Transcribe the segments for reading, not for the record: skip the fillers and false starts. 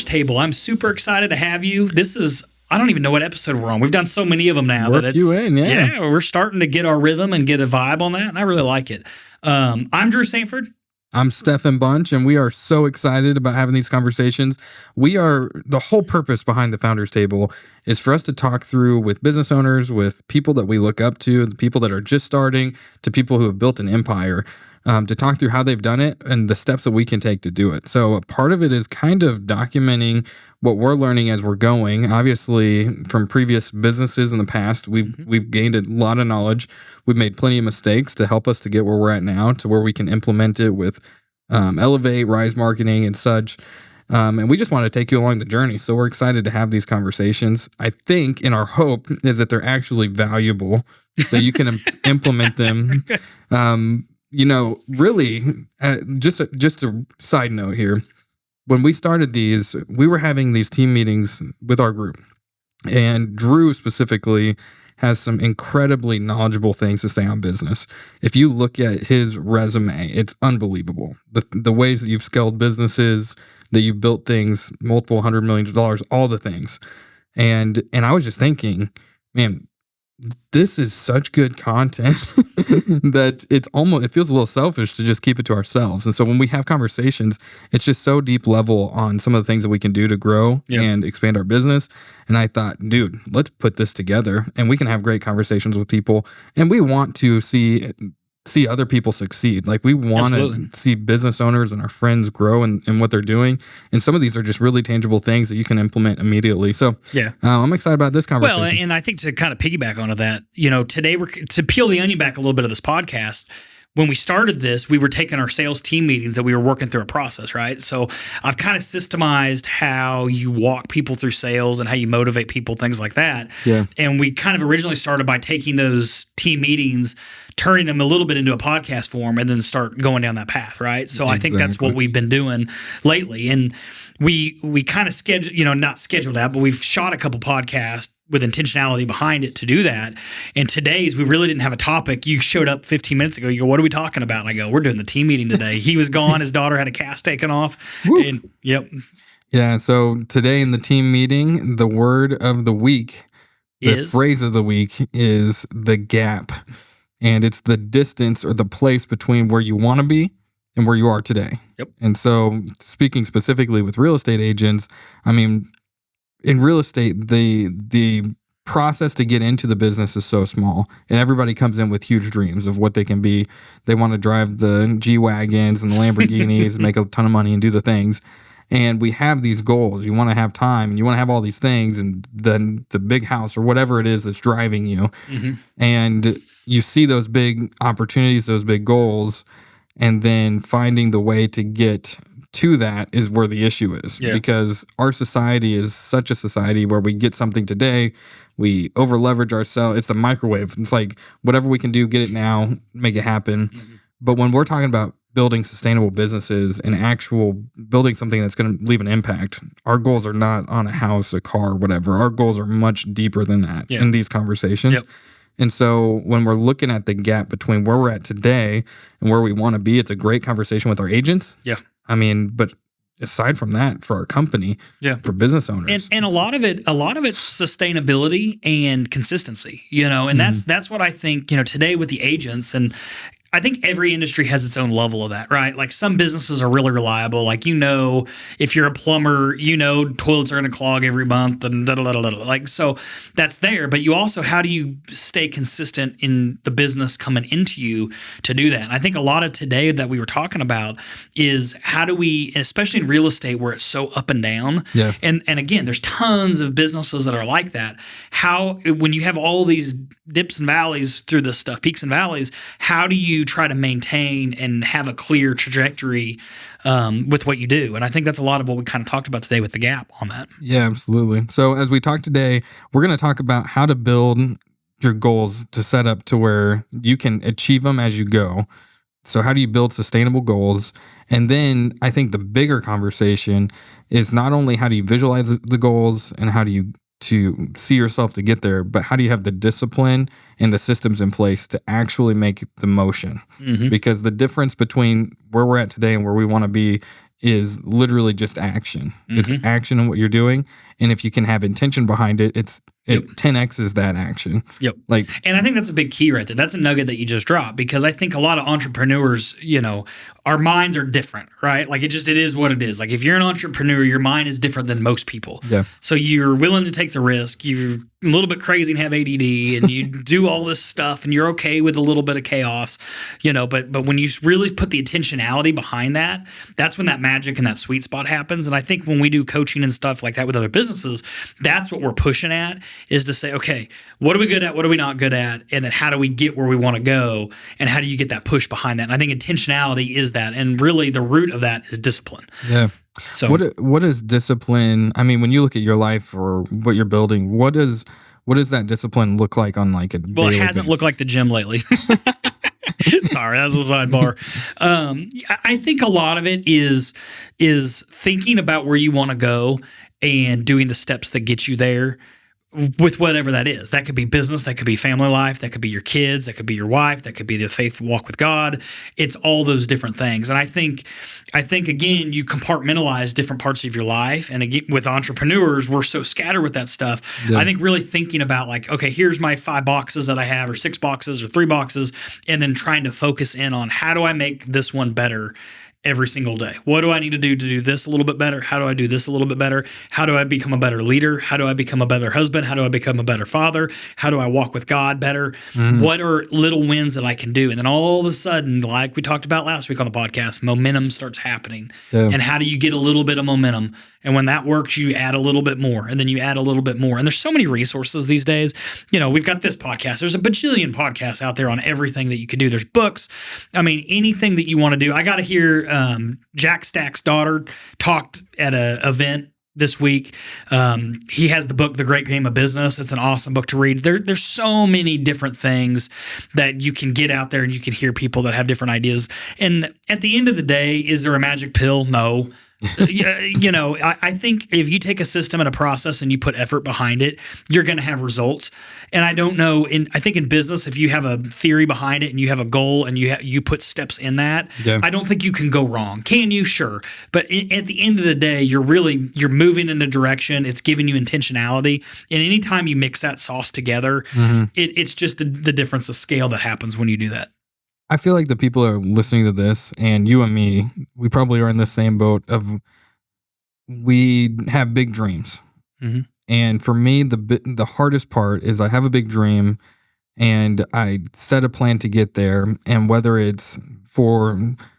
Table. I'm super excited to have you. I don't even know what episode we're on. We've done so many of them now. We're a few in, yeah. Yeah, we're starting to get our rhythm and get a vibe on that, and I really like it. I'm Drew Sanford. I'm Stefan Bunch, and we are so excited about having these conversations. The whole purpose behind the Founders Table is for us to talk through with business owners, with people that we look up to, the people that are just starting, to people who have built an empire, to talk through how they've done it and the steps that we can take to do it. So a part of it is kind of documenting what we're learning as we're going. Obviously, from previous businesses in the past, we've gained a lot of knowledge. We've made plenty of mistakes to help us to get where we're at now, to where we can implement it with Elevate, Rise Marketing, and such. And we just want to take you along the journey. So we're excited to have these conversations. I think, and our hope is that they're actually valuable, that you can implement them. Really, just a side note here. When we started these, we were having these team meetings with our group. And Drew specifically has some incredibly knowledgeable things to say on business. If you look at his resume, it's unbelievable. The ways that you've scaled businesses, that you've built things, multiple $100 million, all the things. And I was just thinking, man, this is such good content that it feels a little selfish to just keep it to ourselves. And so when we have conversations, it's just so deep level on some of the things that we can do to grow and expand our business. And I thought, dude, let's put this together and we can have great conversations with people. And we want to see other people succeed. Like we want to see business owners and our friends grow in what they're doing. And some of these are just really tangible things that you can implement immediately. So I'm excited about this conversation. Well, and I think to kind of piggyback onto that, today to peel the onion back a little bit of this podcast, when we started this, we were taking our sales team meetings that we were working through a process, right? So I've kind of systemized how you walk people through sales and how you motivate people, things like that. Yeah. And we kind of originally started by taking those team meetings, turning them a little bit into a podcast form, and then start going down that path, right? So I think that's what we've been doing lately. And we kind of not scheduled out, but we've shot a couple podcasts with intentionality behind it to do that. And today's, we really didn't have a topic. You showed up 15 minutes ago. You go, what are we talking about? And I go, we're doing the team meeting today. He was gone. His daughter had a cast taken off. And Yeah. So today in the team meeting, the word of the week, the phrase of the week is the gap. And it's the distance or the place between where you want to be and where you are today. Yep. And so speaking specifically with real estate agents, I mean, in real estate, the process to get into the business is so small, and everybody comes in with huge dreams of what they can be. They want to drive the G-Wagons and the Lamborghinis and make a ton of money and do the things. And we have these goals. You want to have time, and you want to have all these things, and then the big house or whatever it is that's driving you. Mm-hmm. And you see those big opportunities, those big goals, and then finding the way to get to that is where the issue is. Yeah. Because our society is such a society where we get something today, we over leverage ourselves. It's a microwave. It's like whatever we can do, get it now, make it happen. Mm-hmm. But when we're talking about building sustainable businesses and actual building something that's going to leave an impact, our goals are not on a house, a car, whatever. Our goals are much deeper than that in these conversations. Yep. And so when we're looking at the gap between where we're at today and where we want to be, it's a great conversation with our agents. Yeah. I mean, but aside from that, for our company, for business owners, and a lot of it's sustainability and consistency, and that's what I think, today with the agents. And I think every industry has its own level of that, right? Like some businesses are really reliable. Like, if you're a plumber, toilets are going to clog every month and like, so that's there. But you also, how do you stay consistent in the business coming into you to do that? And I think a lot of today that we were talking about is how do we, especially in real estate where it's so up and down. Yeah. And again, there's tons of businesses that are like that. How, when you have all these dips and valleys through this stuff, peaks and valleys, how do you try to maintain and have a clear trajectory with what you do? And I think that's a lot of what we kind of talked about today with the gap on that. Yeah, absolutely. So as we talk today, we're going to talk about how to build your goals to set up to where you can achieve them as you go. So how do you build sustainable goals? And then I think the bigger conversation is not only how do you visualize the goals and how do you to see yourself to get there, but how do you have the discipline and the systems in place to actually make the motion? Mm-hmm. Because the difference between where we're at today and where we want to be is literally just action. It's action in what you're doing. And if you can have intention behind it, it 10X's that action. Yep. Like, and I think that's a big key right there. That's a nugget that you just dropped, because I think a lot of entrepreneurs, our minds are different, right? Like it is what it is. Like if you're an entrepreneur, your mind is different than most people. Yeah. So you're willing to take the risk. You're a little bit crazy and have ADD, and you do all this stuff, and you're okay with a little bit of chaos, but when you really put the intentionality behind that, that's when that magic and that sweet spot happens. And I think when we do coaching and stuff like that with other businesses, that's what we're pushing at, is to say, okay, what are we good at? What are we not good at? And then how do we get where we want to go? And how do you get that push behind that? And I think intentionality is that. And really the root of that is discipline. Yeah. So what is discipline? I mean, when you look at your life or what you're building, what does that discipline look like on like a daily Well, it hasn't basis? looked like the gym lately. Sorry, that's a sidebar. I think a lot of it is thinking about where you want to go and doing the steps that get you there, with whatever that is. That could be business, that could be family life, that could be your kids, that could be your wife, that could be the faith walk with God. It's all those different things. And I think again, you compartmentalize different parts of your life. And again, with entrepreneurs, we're so scattered with that stuff. Yeah. I think really thinking about like, okay, here's my 5 boxes that I have, or 6 boxes, or 3 boxes, and then trying to focus in on how do I make this one better every single day. What do I need to do this a little bit better? How do I do this a little bit better? How do I become a better leader? How do I become a better husband? How do I become a better father? How do I walk with God better? What are little wins that I can do? And then all of a sudden, like we talked about last week on the podcast, momentum starts happening. Yeah. And how do you get a little bit of momentum? And when that works, you add a little bit more, and then you add a little bit more. And there's so many resources these days. We've got this podcast. There's a bajillion podcasts out there on everything that you could do. There's books. I mean, anything that you want to do. I got to hear Jack Stack's daughter talked at an event this week. He has the book, The Great Game of Business. It's an awesome book to read. There's so many different things that you can get out there, and you can hear people that have different ideas. And at the end of the day, is there a magic pill? No. I think if you take a system and a process and you put effort behind it, you're going to have results. And I don't know, I think in business, if you have a theory behind it and you have a goal and you put steps in that, yeah. I don't think you can go wrong. Can you? Sure. But at the end of the day, you're moving in a direction. It's giving you intentionality. And anytime you mix that sauce together, it's just the difference of scale that happens when you do that. I feel like the people that are listening to this, and you and me, we probably are in the same boat of we have big dreams. Mm-hmm. And for me, the hardest part is I have a big dream and I set a plan to get there. And whether it's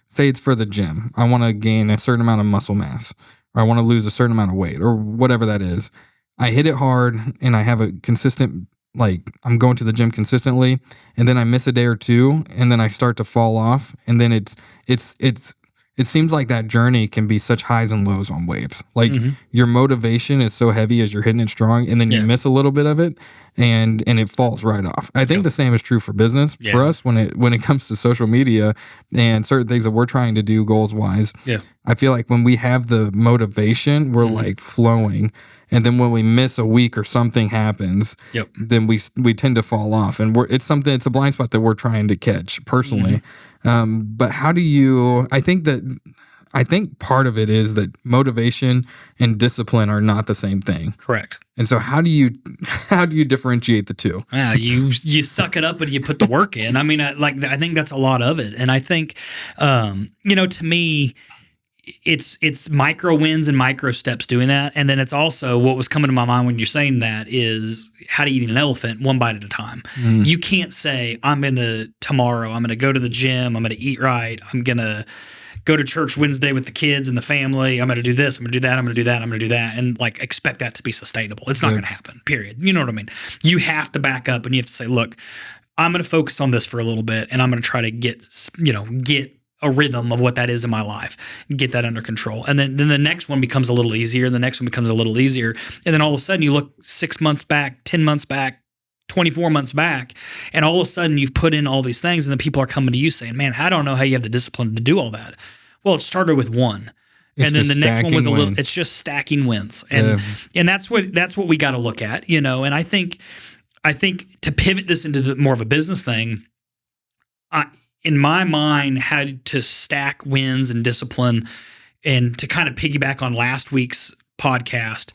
say it's for the gym, I want to gain a certain amount of muscle mass, or I want to lose a certain amount of weight, or whatever that is. I hit it hard and I have a consistent, like I'm going to the gym consistently, and then I miss a day or two, and then I start to fall off, and then it seems like that journey can be such highs and lows on waves. Like your motivation is so heavy as you're hitting it strong, and then you miss a little bit of it, and it falls right off. I think the same is true for business. Yeah. For us, when it comes to social media and certain things that we're trying to do goals wise, I feel like when we have the motivation, we're like flowing. And then when we miss a week or something happens, then we tend to fall off, and it's a blind spot that we're trying to catch personally. But how do you? I think part of it is that motivation and discipline are not the same thing. Correct. And so how do you differentiate the two? Yeah, you suck it up and you put the work in. I mean, I think that's a lot of it, and I think to me, it's micro wins and micro steps doing that. And then it's also what was coming to my mind when you're saying that is how to eat an elephant one bite at a time. You can't say, tomorrow I'm going to go to the gym, I'm going to eat right, I'm going to go to church Wednesday with the kids and the family, I'm going to do this, I'm going to do that, I'm going to do that, I'm going to do that, and like expect that to be sustainable. It's not going to happen, period. You know what I mean? You have to back up and you have to say, look, I'm going to focus on this for a little bit, and I'm going to try to get a rhythm of what that is in my life, get that under control. And then the next one becomes a little easier. The next one becomes a little easier. And then all of a sudden you look 6 months back, 10 months back, 24 months back, and all of a sudden you've put in all these things, and then people are coming to you saying, man, I don't know how you have the discipline to do all that. Well, it started with one. And then the next one was it's just stacking wins. And that's what we got to look at, and I think to pivot this into more of a business thing, in my mind, how to stack wins and discipline And to kind of piggyback on last week's podcast,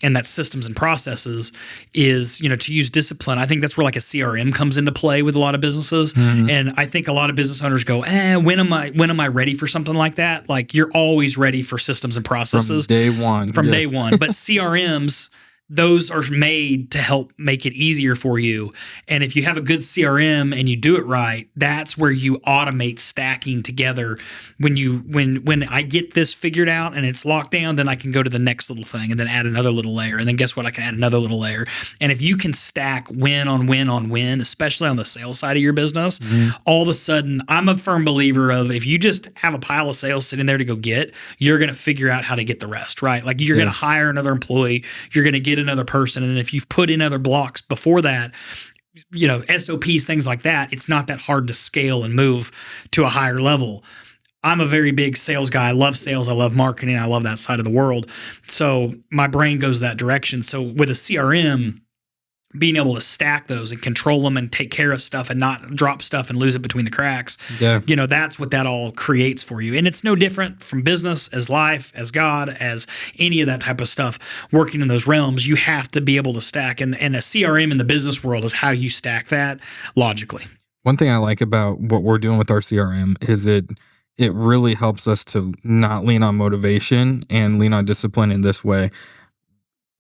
and that systems and processes is, to use discipline. I think that's where like a CRM comes into play with a lot of businesses. Mm-hmm. And I think a lot of business owners go, when am I ready for something like that? Like you're always ready for systems and processes. From day one. From day one. But CRMs, those are made to help make it easier for you. And if you have a good CRM and you do it right, that's where you automate stacking together. When I get this figured out and it's locked down, then I can go to the next little thing and then add another little layer. And then guess what? I can add another little layer. And if you can stack win on win on win, especially on the sales side of your business, all of a sudden, I'm a firm believer of if you just have a pile of sales sitting there to go get, you're going to figure out how to get the rest, right? Like you're going to hire another employee, you're going to get another person. And if you've put in other blocks before that, SOPs, things like that, it's not that hard to scale and move to a higher level. I'm a very big sales guy. I love sales. I love marketing. I love that side of the world. So my brain goes that direction. So with a CRM, being able to stack those and control them and take care of stuff and not drop stuff and lose it between the cracks. Yeah. That's what that all creates for you. And it's no different from business, as life, as God, as any of that type of stuff working in those realms. You have to be able to stack. And a CRM in the business world is how you stack that logically. One thing I like about what we're doing with our CRM is it really helps us to not lean on motivation and lean on discipline in this way.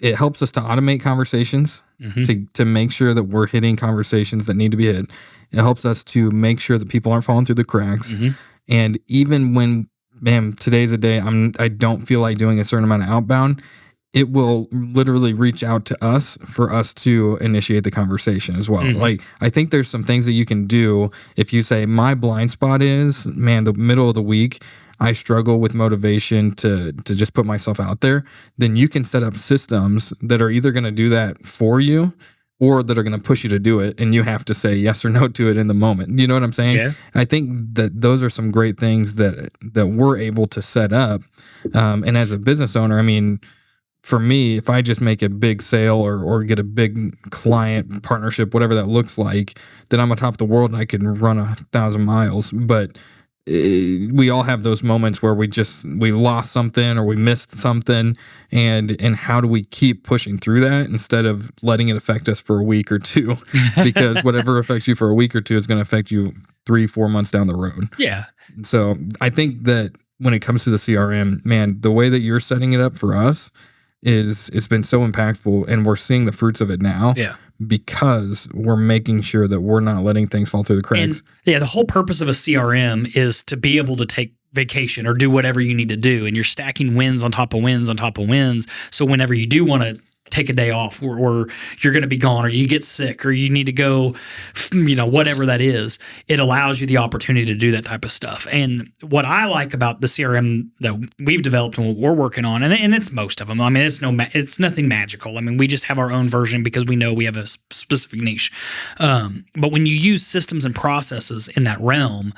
It helps us to automate conversations, to make sure that we're hitting conversations that need to be hit. It helps us to make sure that people aren't falling through the cracks. And even when, today's a day I don't feel like doing a certain amount of outbound, it will literally reach out to us for us to initiate the conversation as well. Like, I think there's some things that you can do if you say, my blind spot is, the middle of the week, I struggle with motivation to just put myself out there, then you can set up systems that are either going to do that for you or that are going to push you to do it. And you have to say yes or no to it in the moment. You know what I'm saying? Yeah. I think that those are some great things that we're able to set up. And as a business owner, for me, if I just make a big sale or get a big client partnership, whatever that looks like, then I'm on top of the world and I can run 1,000 miles. But we all have those moments where we lost something or we missed something, and how do we keep pushing through that instead of letting it affect us for a week or two? Because whatever affects you for a week or two is going to affect you 3-4 months down the road. Yeah. So I think that when it comes to the CRM, the way that you're setting it up for us it's been so impactful, and we're seeing the fruits of it now. Yeah. Because we're making sure that we're not letting things fall through the cracks. And the whole purpose of a CRM is to be able to take vacation or do whatever you need to do. And you're stacking wins on top of wins on top of wins. So whenever you do want to take a day off or you're going to be gone or you get sick or you need to go, whatever that is, it allows you the opportunity to do that type of stuff. And what I like about the CRM that we've developed and what we're working on, and it's most of them, it's nothing magical. We just have our own version because we know we have a specific niche. But when you use systems and processes in that realm,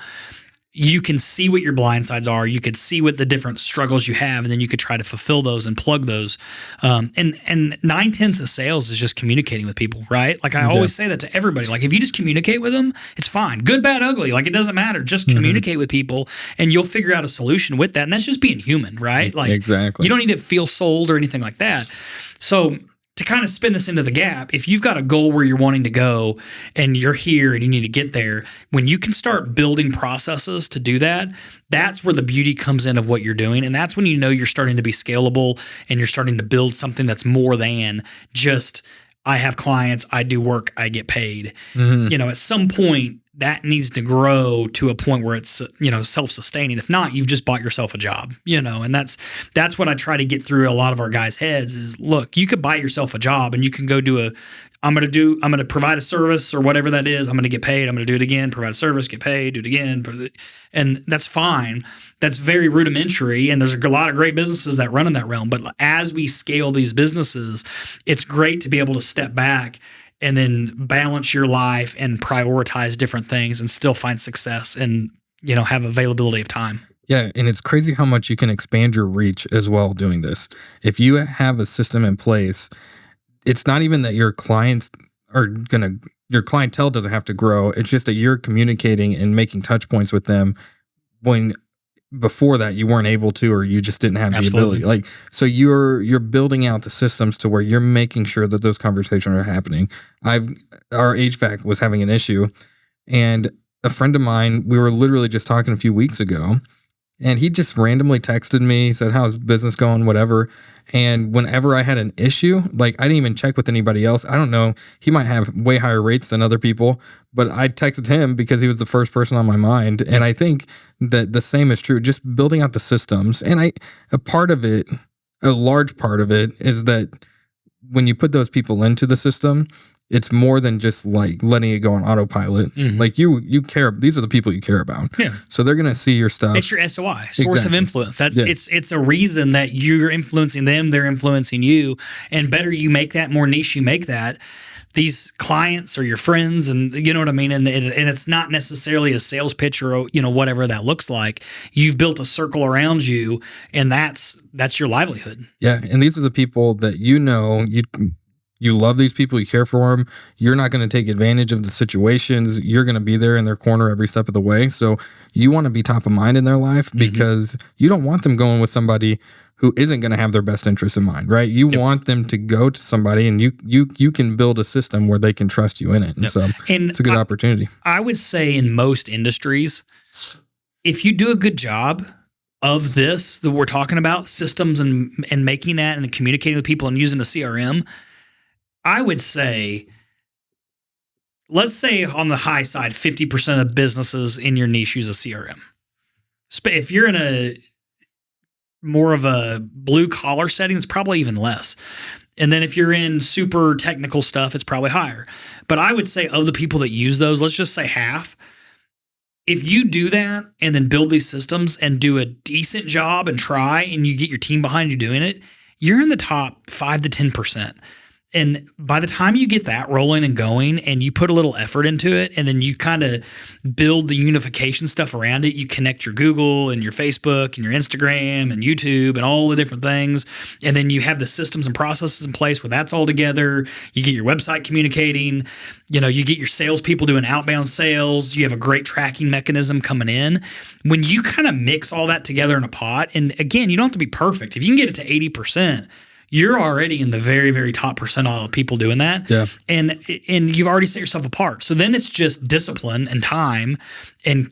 you can see what your blind sides are. You could see what the different struggles you have, and then you could try to fulfill those and plug those. And 9/10 of sales is just communicating with people, right? Like I always say that to everybody. Like if you just communicate with them, it's fine. Good, bad, ugly. Like it doesn't matter. Just communicate with people, and you'll figure out a solution with that. And that's just being human, right? Like exactly. You don't need to feel sold or anything like that. So to kind of spin this into the gap, if you've got a goal where you're wanting to go and you're here and you need to get there, when you can start building processes to do that, that's where the beauty comes in of what you're doing. And that's when you know you're starting to be scalable and you're starting to build something that's more than just, I have clients, I do work, I get paid. At some point, that needs to grow to a point where it's, self-sustaining. If not, you've just bought yourself a job, and that's what I try to get through a lot of our guys' heads is, look, you could buy yourself a job and you can go do I'm going to provide a service or whatever that is. I'm going to get paid. I'm going to do it again, provide a service, get paid, do it again. And that's fine. That's very rudimentary. And there's a lot of great businesses that run in that realm. But as we scale these businesses, it's great to be able to step back and then balance your life and prioritize different things and still find success and, have availability of time. Yeah, and it's crazy how much you can expand your reach as well doing this. If you have a system in place, it's not even that your clients your clientele doesn't have to grow. It's just that you're communicating and making touch points with them when before that you weren't able to, or you just didn't have the ability. Like, so you're building out the systems to where you're making sure that those conversations are happening. Our HVAC was having an issue, and a friend of mine, we were literally just talking a few weeks ago, and he just randomly texted me, said, how's business going, whatever. And whenever I had an issue, like, I didn't even check with anybody else. I don't know. He might have way higher rates than other people, but I texted him because he was the first person on my mind. And I think that the same is true, just building out the systems. And a large part of it is that when you put those people into the system, it's more than just like letting it go on autopilot. Mm-hmm. Like you care. These are the people you care about. Yeah. So they're gonna see your stuff. It's your SOI, source of influence. That's it's a reason that you're influencing them. They're influencing you, and better you make that, more niche you make that, these clients are your friends, and you know what I mean. And it's not necessarily a sales pitch or whatever that looks like. You've built a circle around you, and that's your livelihood. Yeah, and these are the people that you love these people, you care for them. You're not going to take advantage of the situations. You're going to be there in their corner every step of the way. So you want to be top of mind in their life because you don't want them going with somebody who isn't going to have their best interest in mind, right? You want them to go to somebody, and you can build a system where they can trust you in it. And so it's a good opportunity. I would say in most industries, if you do a good job of this that we're talking about, systems and making that and communicating with people and using the CRM, I would say, let's say on the high side, 50% of businesses in your niche use a CRM. If you're in a more of a blue collar setting, it's probably even less. And then if you're in super technical stuff, it's probably higher. But I would say of the people that use those, let's just say half. If you do that and then build these systems and do a decent job and try, and you get your team behind you doing it, you're in the top 5 to 10%. And by the time you get that rolling and going and you put a little effort into it, and then you kind of build the unification stuff around it, you connect your Google and your Facebook and your Instagram and YouTube and all the different things. And then you have the systems and processes in place where that's all together. You get your website communicating, you get your salespeople doing outbound sales. You have a great tracking mechanism coming in. When you kind of mix all that together in a pot, and again, you don't have to be perfect. If you can get it to 80%, you're already in the very, very top percentile of people doing that. Yeah. And you've already set yourself apart. So then it's just discipline and time and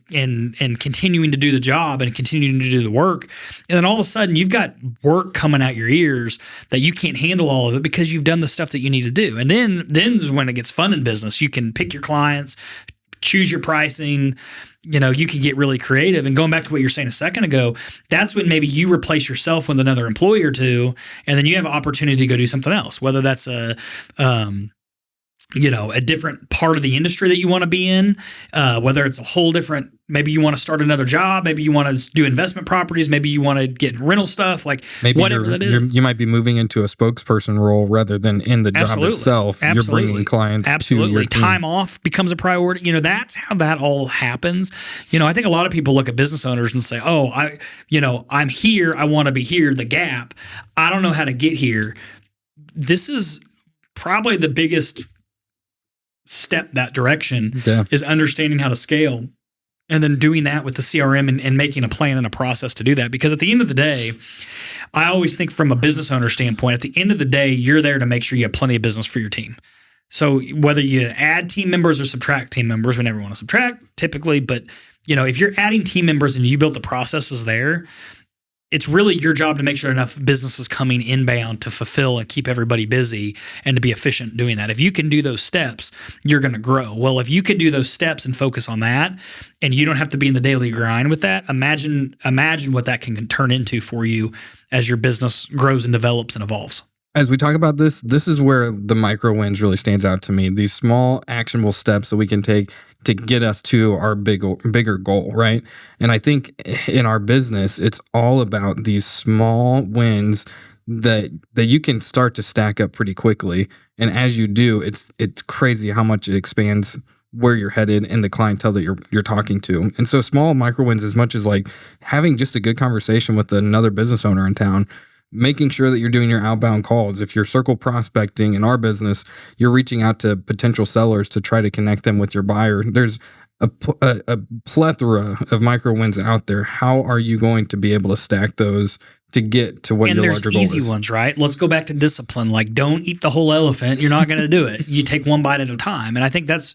continuing to do the job and continuing to do the work. And then all of a sudden you've got work coming out your ears that you can't handle all of it because you've done the stuff that you need to do. And then is when it gets fun in business. You can pick your clients, choose your pricing. You can get really creative. And going back to what you were saying a second ago, that's when maybe you replace yourself with another employee or two, and then you have an opportunity to go do something else, whether that's a different part of the industry that you want to be in, whether it's a whole different, maybe you want to start another job, maybe you want to do investment properties, maybe you want to get rental stuff, like maybe whatever that is. You might be moving into a spokesperson role rather than in the job itself. You're bringing clients to your team. Time off becomes a priority. That's how that all happens. I think a lot of people look at business owners and say, oh, I'm here. I want to be here. The gap. I don't know how to get here. This is probably the biggest step that direction is understanding how to scale, and then doing that with the CRM and making a plan and a process to do that. Because at the end of the day, I always think from a business owner standpoint, at the end of the day, you're there to make sure you have plenty of business for your team. So whether you add team members or subtract team members, we never want to subtract typically, but if you're adding team members and you build the processes there, it's really your job to make sure enough business is coming inbound to fulfill and keep everybody busy and to be efficient doing that. If you can do those steps, you're going to grow. Well, if you could do those steps and focus on that, and you don't have to be in the daily grind with that, imagine what that can turn into for you as your business grows and develops and evolves. As we talk about this is where the micro wins really stands out to me. These small actionable steps that we can take to get us to our bigger goal, right? And I think in our business, it's all about these small wins that you can start to stack up pretty quickly. And as you do, it's crazy how much it expands where you're headed and the clientele that you're talking to. And so small micro wins, as much as like having just a good conversation with another business owner in town, making sure that you're doing your outbound calls. If you're circle prospecting in our business, you're reaching out to potential sellers to try to connect them with your buyer. There's a plethora of micro wins out there. How are you going to be able to stack those to get to what your larger goal is? And there's easy ones, right? Let's go back to discipline. Like, don't eat the whole elephant. You're not going to do it. You take one bite at a time. And I think that's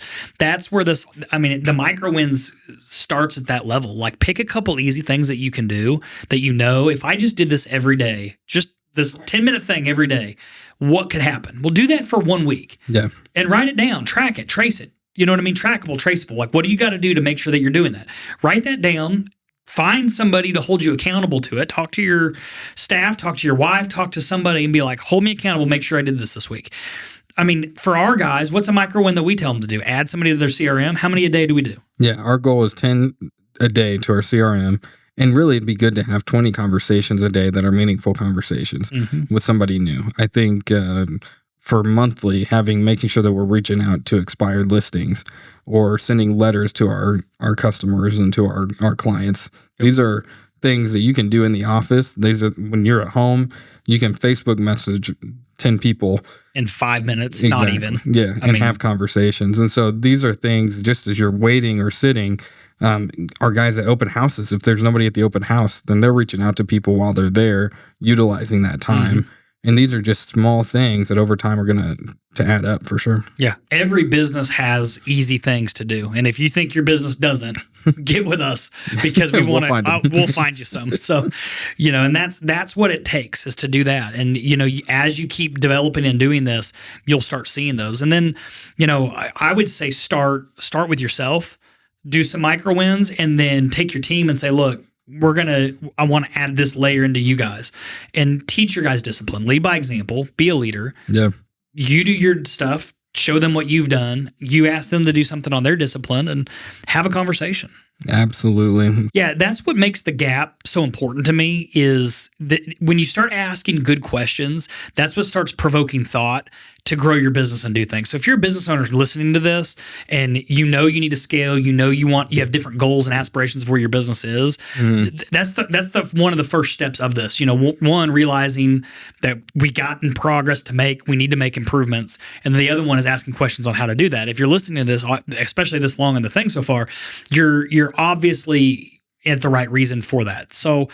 where the micro wins starts at that level. Like, pick a couple easy things that you can do that, if I just did this every day, just this 10-minute thing every day, what could happen? Well, do that for 1 week. Yeah. And write it down, track it, trace it. You know what I mean? Trackable, traceable. Like, what do you got to do to make sure that you're doing that? Write that down. Find somebody to hold you accountable to it. Talk to your staff, talk to your wife, talk to somebody and be like, hold me accountable, make sure I did this week. I mean, for our guys, what's a micro win that we tell them to do? Add somebody to their CRM. How many a day do we do? Yeah, our goal is 10 a day to our CRM. And really, it'd be good to have 20 conversations a day that are meaningful conversations with somebody new. I think for monthly, making sure that we're reaching out to expired listings or sending letters to our customers and to our clients. These are things that you can do in the office. These are when you're at home, you can Facebook message 10 people in 5 minutes, exactly. Not even. Yeah, and have conversations. And so these are things just as you're waiting or sitting. Our guys at open houses, if there's nobody at the open house, then they're reaching out to people while they're there, utilizing that time. And these are just small things that over time are going to add up for sure. Yeah. Every business has easy things to do. And if you think your business doesn't, get with us because we want to, we'll find you some. So, and that's what it takes is to do that. And, as you keep developing and doing this, you'll start seeing those. And then, I would say start with yourself, do some micro wins, and then take your team and say, look, I want to add this layer into you guys and teach your guys discipline. Lead by example, be a leader. Yeah. You do your stuff, show them what you've done. You ask them to do something on their discipline and have a conversation. Absolutely. Yeah, that's what makes the gap so important to me is that when you start asking good questions, that's what starts provoking thought to grow your business and do things. So if you're a business owner listening to this and you need to scale, you have different goals and aspirations of where your business is, that's the one of the first steps of this. One, realizing that we got in progress to make, we need to make improvements. And the other one is asking questions on how to do that. If you're listening to this, especially this long in the thing so far, you're obviously at the right reason for that. So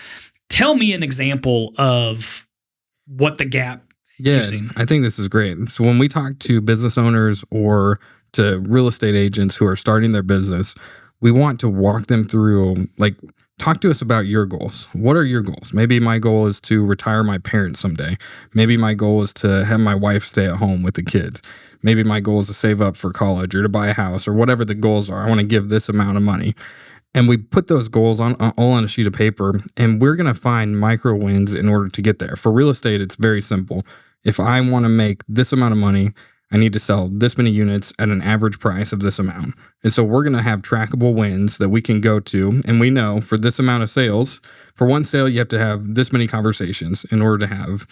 tell me an example of what the gap. Yeah, I think this is great. So when we talk to business owners or to real estate agents who are starting their business, we want to walk them through, talk to us about your goals. What are your goals? Maybe my goal is to retire my parents someday. Maybe my goal is to have my wife stay at home with the kids. Maybe my goal is to save up for college or to buy a house or whatever the goals are. I want to give this amount of money. And we put those goals all on a sheet of paper, and we're going to find micro wins in order to get there. For real estate, it's very simple. If I want to make this amount of money, I need to sell this many units at an average price of this amount. And so we're going to have trackable wins that we can go to. And we know for this amount of sales, for one sale, you have to have this many conversations in order to have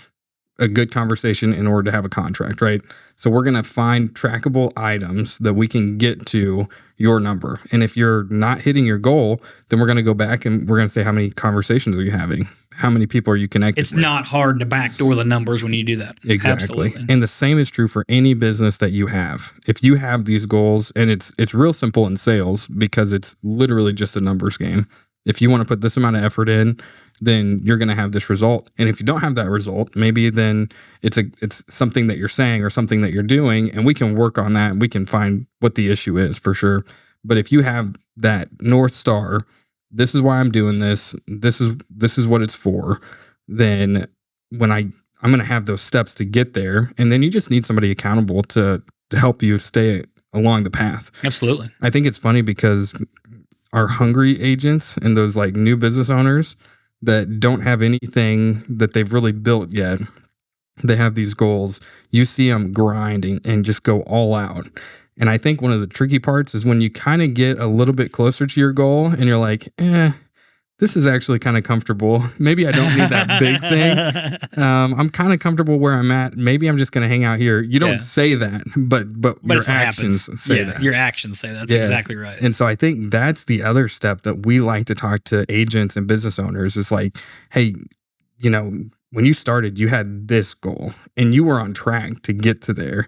a good conversation in order to have a contract, right? So we're going to find trackable items that we can get to your number. And if you're not hitting your goal, then we're going to go back and we're going to say, how many conversations are you having? How many people are you connected with? It's not hard to backdoor the numbers when you do that. Exactly. Absolutely. And the same is true for any business that you have. If you have these goals, and it's real simple in sales because it's literally just a numbers game. If you want to put this amount of effort in, then you're going to have this result. And if you don't have that result, maybe then it's something that you're saying or something that you're doing, and we can work on that and we can find what the issue is for sure. But if you have that North Star, this is why I'm doing this, this is what it's for, then when I'm going to have those steps to get there, and then you just need somebody accountable to help you stay along the path. Absolutely. I think it's funny because our hungry agents and those new business owners that don't have anything that they've really built yet, they have these goals. You see them grinding and just go all out. And I think one of the tricky parts is when you kind of get a little bit closer to your goal and you're like, this is actually kind of comfortable. Maybe I don't need that big thing. I'm kind of comfortable where I'm at. Maybe I'm just going to hang out here. You don't say that, but your actions say that. Your actions say that. That's exactly right. And so I think that's the other step that we like to talk to agents and business owners is like, hey, when you started, you had this goal and you were on track to get to there.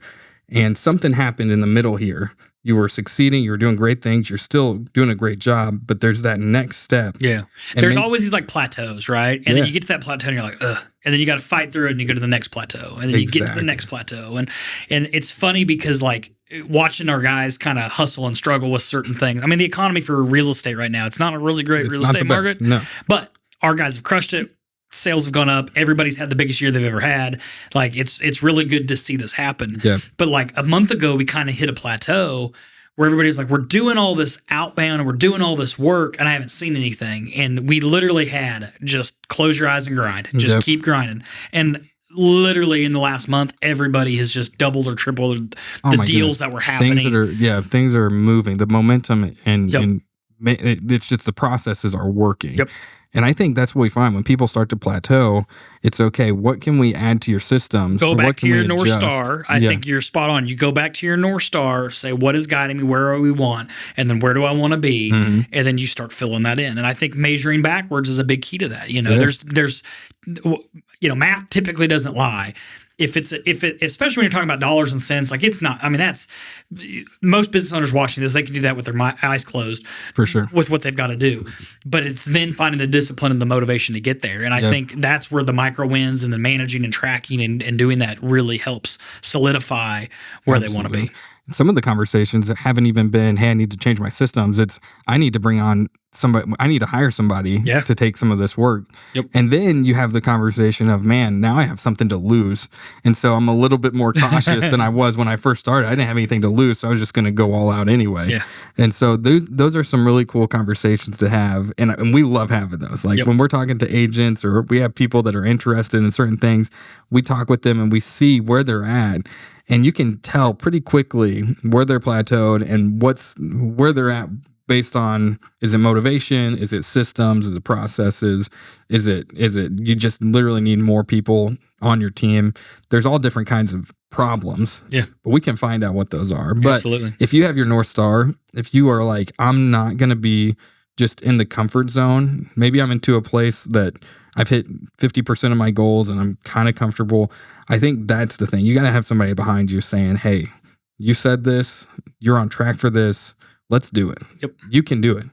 And something happened in the middle here you were succeeding, you were doing great things, you're still doing a great job, but there's that next step. Yeah. There's always these like plateaus, right? And then you get to that plateau and you're like, ugh. And then you got to fight through it and you go to the next plateau. And then you get to the next plateau. And it's funny because like watching our guys kind of hustle and struggle with certain things. I mean, the economy for real estate right now, it's not a really great real estate market. No. But our guys have crushed it. Sales have gone up. Everybody's had the biggest year they've ever had. Like it's really good to see this happen. Yeah. But like a month ago, we kind of hit a plateau where everybody's like, we're doing all this outbound and we're doing all this work and I haven't seen anything. And we literally had just close your eyes and grind. Just keep grinding. And literally in the last month, everybody has just doubled or tripled the deals that were happening. Things are moving. The momentum and it's just the processes are working. Yep. And I think that's what we find when people start to plateau. It's okay. What can we add to your systems? Go back to your North Star. I think you're spot on. You go back to your North Star, say, what is guiding me? Where are we want? And then where do I want to be? Mm-hmm. And then you start filling that in. And I think measuring backwards is a big key to that. You know, there's math typically doesn't lie. Especially when you're talking about dollars and cents, like it's not, I mean, that's most business owners watching this, they can do that with their eyes closed for sure with what they've got to do. But it's then finding the discipline and the motivation to get there. And I think that's where the micro wins and the managing and tracking and doing that really helps solidify where they want to be. Some of the conversations that haven't even been, hey, I need to change my systems. It's, I need to bring on somebody, I need to hire somebody to take some of this work. Yep. And then you have the conversation of, man, now I have something to lose. And so I'm a little bit more cautious than I was when I first started. I didn't have anything to lose, so I was just going to go all out anyway. Yeah. And so those are some really cool conversations to have. And we love having those. Like when we're talking to agents or we have people that are interested in certain things, we talk with them and we see where they're at. And you can tell pretty quickly where they're plateaued and where they're at based on, is it motivation? Is it systems? Is it processes? Is it you just literally need more people on your team? There's all different kinds of problems. Yeah. But we can find out what those are. But absolutely. If you have your North Star, if you are like, I'm not going to be just in the comfort zone, maybe I'm into a place that I've hit 50% of my goals and I'm kind of comfortable. I think that's the thing. You got to have somebody behind you saying, hey, you said this, you're on track for this. Let's do it. Yep. You can do it.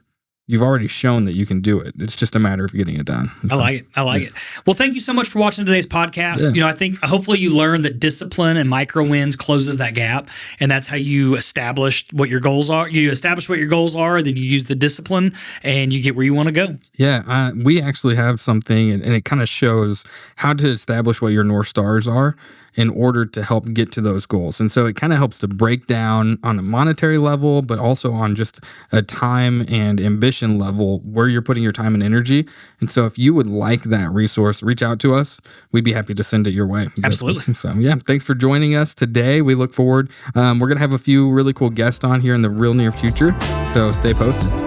You've already shown that you can do it. It's just a matter of getting it done. I like it. Well, thank you so much for watching today's podcast. Yeah. You know, I think hopefully you learned that discipline and micro wins closes that gap. And that's how you establish what your goals are. You establish what your goals are, then you use the discipline and you get where you want to go. Yeah. We actually have something and it kind of shows how to establish what your North Stars are in order to help get to those goals. And so it kind of helps to break down on a monetary level, but also on just a time and ambition level where you're putting your time and energy. And so if you would like that resource, reach out to us. We'd be happy to send it your way. Absolutely. So yeah, thanks for joining us today. We look forward. We're going to have a few really cool guests on here in the real near future. So stay posted.